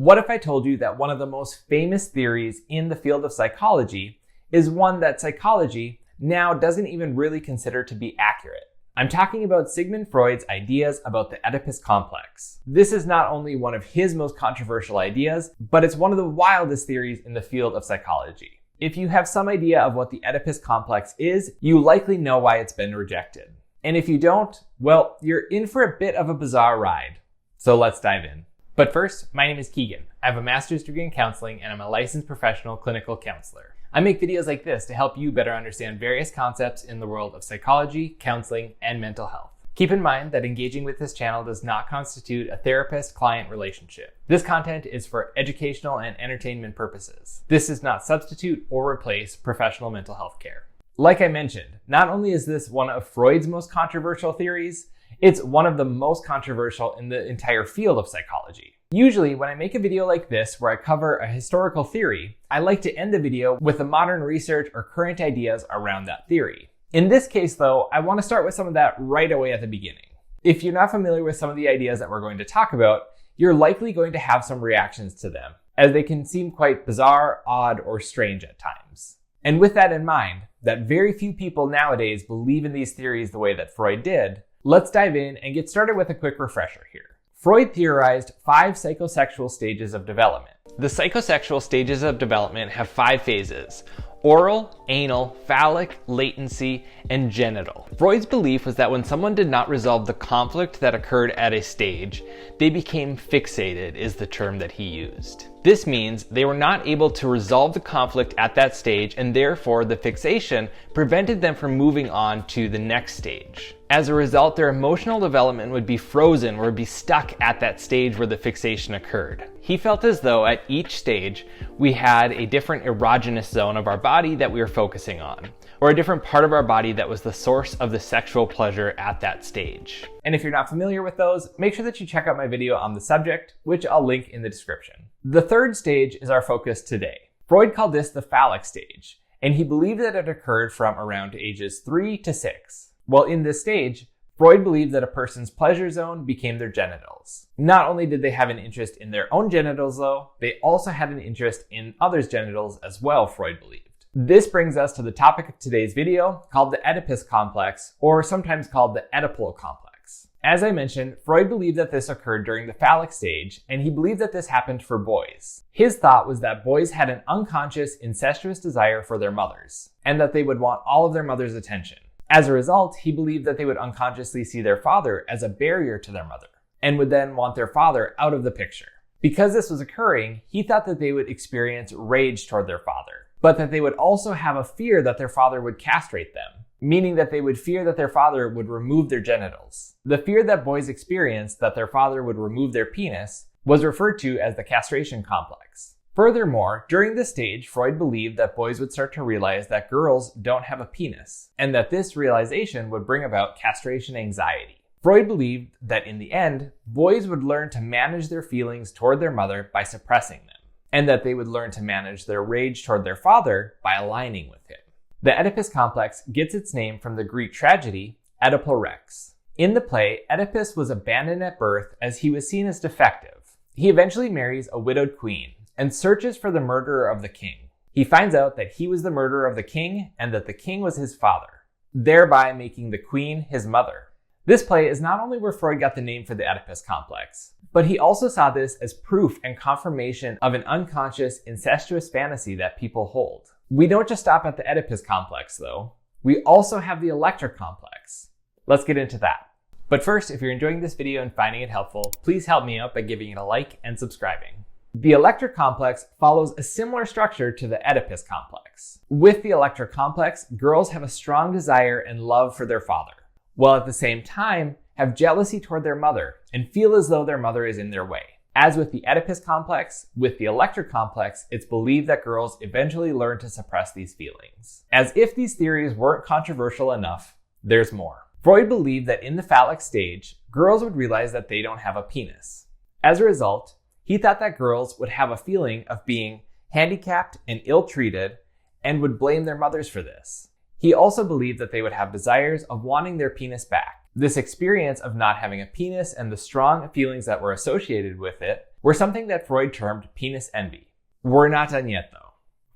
What if I told you that one of the most famous theories in the field of psychology is one that psychology now doesn't even really consider to be accurate? I'm talking about Sigmund Freud's ideas about the Oedipus Complex. This is not only one of his most controversial ideas, but it's one of the wildest theories in the field of psychology. If you have some idea of what the Oedipus Complex is, you likely know why it's been rejected. And if you don't, well, you're in for a bit of a bizarre ride. So let's dive in. But first, my name is Keegan. I have a master's degree in counseling and I'm a licensed professional clinical counselor. I make videos like this to help you better understand various concepts in the world of psychology, counseling, and mental health. Keep in mind that engaging with this channel does not constitute a therapist-client relationship. This content is for educational and entertainment purposes. This does not substitute or replace professional mental health care. Like I mentioned, not only is this one of Freud's most controversial theories, it's one of the most controversial in the entire field of psychology. Usually, when I make a video like this where I cover a historical theory, I like to end the video with the modern research or current ideas around that theory. In this case though, I want to start with some of that right away at the beginning. If you're not familiar with some of the ideas that we're going to talk about, you're likely going to have some reactions to them, as they can seem quite bizarre, odd, or strange at times. And with that in mind, that very few people nowadays believe in these theories the way that Freud did, let's dive in and get started with a quick refresher here. Freud theorized 5 psychosexual stages of development. The psychosexual stages of development have 5 phases: oral, anal, phallic, latency, and genital. Freud's belief was that when someone did not resolve the conflict that occurred at a stage, they became fixated, is the term that he used. This means they were not able to resolve the conflict at that stage, and therefore the fixation prevented them from moving on to the next stage. As a result, their emotional development would be frozen or would be stuck at that stage where the fixation occurred. He felt as though at each stage we had a different erogenous zone of our body that we were focusing on, or a different part of our body that was the source of the sexual pleasure at that stage. And if you're not familiar with those, make sure that you check out my video on the subject, which I'll link in the description. The third stage is our focus today. Freud called this the Phallic Stage, and he believed that it occurred from around ages 3 to 6. Well, in this stage, Freud believed that a person's pleasure zone became their genitals. Not only did they have an interest in their own genitals though, they also had an interest in others' genitals as well, Freud believed. This brings us to the topic of today's video, called the Oedipus Complex, or sometimes called the Oedipal Complex. As I mentioned, Freud believed that this occurred during the phallic stage, and he believed that this happened for boys. His thought was that boys had an unconscious, incestuous desire for their mothers, and that they would want all of their mother's attention. As a result, he believed that they would unconsciously see their father as a barrier to their mother, and would then want their father out of the picture. Because this was occurring, he thought that they would experience rage toward their father, but that they would also have a fear that their father would castrate them, meaning that they would fear that their father would remove their genitals. The fear that boys experienced that their father would remove their penis was referred to as the castration complex. Furthermore, during this stage, Freud believed that boys would start to realize that girls don't have a penis, and that this realization would bring about castration anxiety. Freud believed that in the end, boys would learn to manage their feelings toward their mother by suppressing them, and that they would learn to manage their rage toward their father by aligning with him. The Oedipus Complex gets its name from the Greek tragedy Oedipus Rex. In the play, Oedipus was abandoned at birth as he was seen as defective. He eventually marries a widowed queen and searches for the murderer of the king. He finds out that he was the murderer of the king and that the king was his father, thereby making the queen his mother. This play is not only where Freud got the name for the Oedipus Complex, but he also saw this as proof and confirmation of an unconscious, incestuous fantasy that people hold. We don't just stop at the Oedipus Complex though. We also have the Electra Complex. Let's get into that. But first, if you're enjoying this video and finding it helpful, please help me out by giving it a like and subscribing. The Electra Complex follows a similar structure to the Oedipus Complex. With the Electra Complex, girls have a strong desire and love for their father, while at the same time have jealousy toward their mother and feel as though their mother is in their way. As with the Oedipus Complex, with the Electra Complex, it's believed that girls eventually learn to suppress these feelings. As if these theories weren't controversial enough, there's more. Freud believed that in the phallic stage, girls would realize that they don't have a penis. As a result, he thought that girls would have a feeling of being handicapped and ill-treated and would blame their mothers for this. He also believed that they would have desires of wanting their penis back. This experience of not having a penis and the strong feelings that were associated with it were something that Freud termed penis envy. We're not done yet though.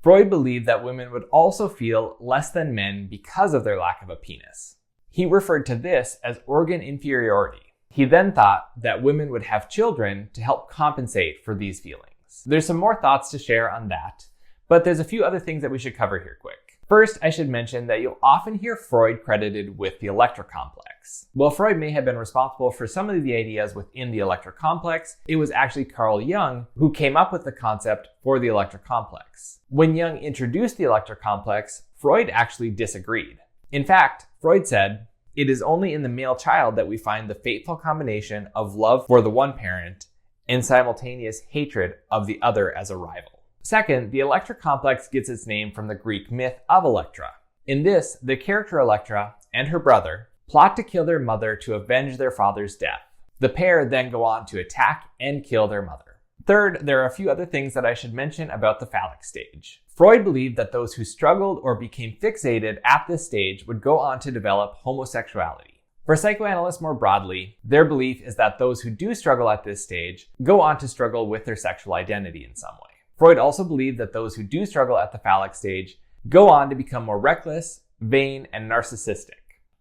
Freud believed that women would also feel less than men because of their lack of a penis. He referred to this as organ inferiority. He then thought that women would have children to help compensate for these feelings. There's some more thoughts to share on that, but there's a few other things that we should cover here quick. First, I should mention that you'll often hear Freud credited with the Electra Complex. While Freud may have been responsible for some of the ideas within the Electra Complex, it was actually Carl Jung who came up with the concept for the Electra Complex. When Jung introduced the Electra Complex, Freud actually disagreed. In fact, Freud said, "It is only in the male child that we find the fateful combination of love for the one parent and simultaneous hatred of the other as a rival." Second, the Electra Complex gets its name from the Greek myth of Electra. In this, the character Electra and her brother plot to kill their mother to avenge their father's death. The pair then go on to attack and kill their mother. Third, there are a few other things that I should mention about the phallic stage. Freud believed that those who struggled or became fixated at this stage would go on to develop homosexuality. For psychoanalysts more broadly, their belief is that those who do struggle at this stage go on to struggle with their sexual identity in some way. Freud also believed that those who do struggle at the phallic stage go on to become more reckless, vain, and narcissistic.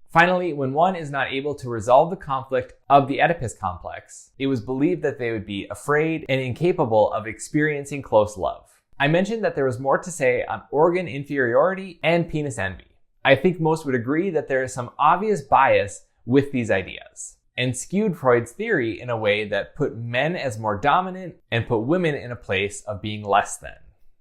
Finally, when one is not able to resolve the conflict of the Oedipus complex, it was believed that they would be afraid and incapable of experiencing close love. I mentioned that there was more to say on organ inferiority and penis envy. I think most would agree that there is some obvious bias with these ideas, and skewed Freud's theory in a way that put men as more dominant and put women in a place of being less than.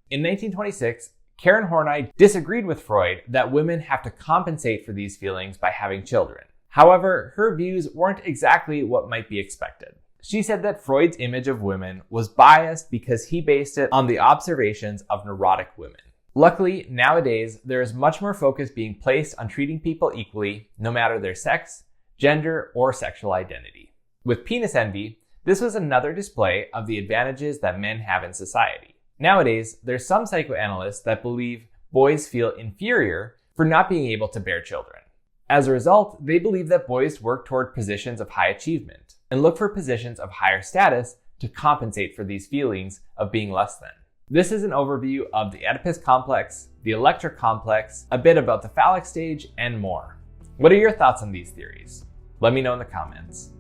In 1926, Karen Horney disagreed with Freud that women have to compensate for these feelings by having children. However, her views weren't exactly what might be expected. She said that Freud's image of women was biased because he based it on the observations of neurotic women. Luckily, nowadays, there is much more focus being placed on treating people equally, no matter their sex, gender, or sexual identity. With penis envy, this was another display of the advantages that men have in society. Nowadays, there's some psychoanalysts that believe boys feel inferior for not being able to bear children. As a result, they believe that boys work toward positions of high achievement and look for positions of higher status to compensate for these feelings of being less than. This is an overview of the Oedipus Complex, the Electra Complex, a bit about the phallic stage, and more. What are your thoughts on these theories? Let me know in the comments.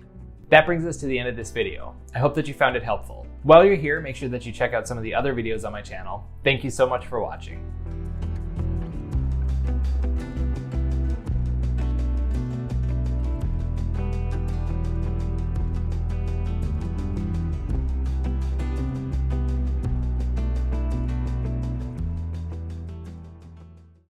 That brings us to the end of this video. I hope that you found it helpful. While you're here, make sure that you check out some of the other videos on my channel. Thank you so much for watching.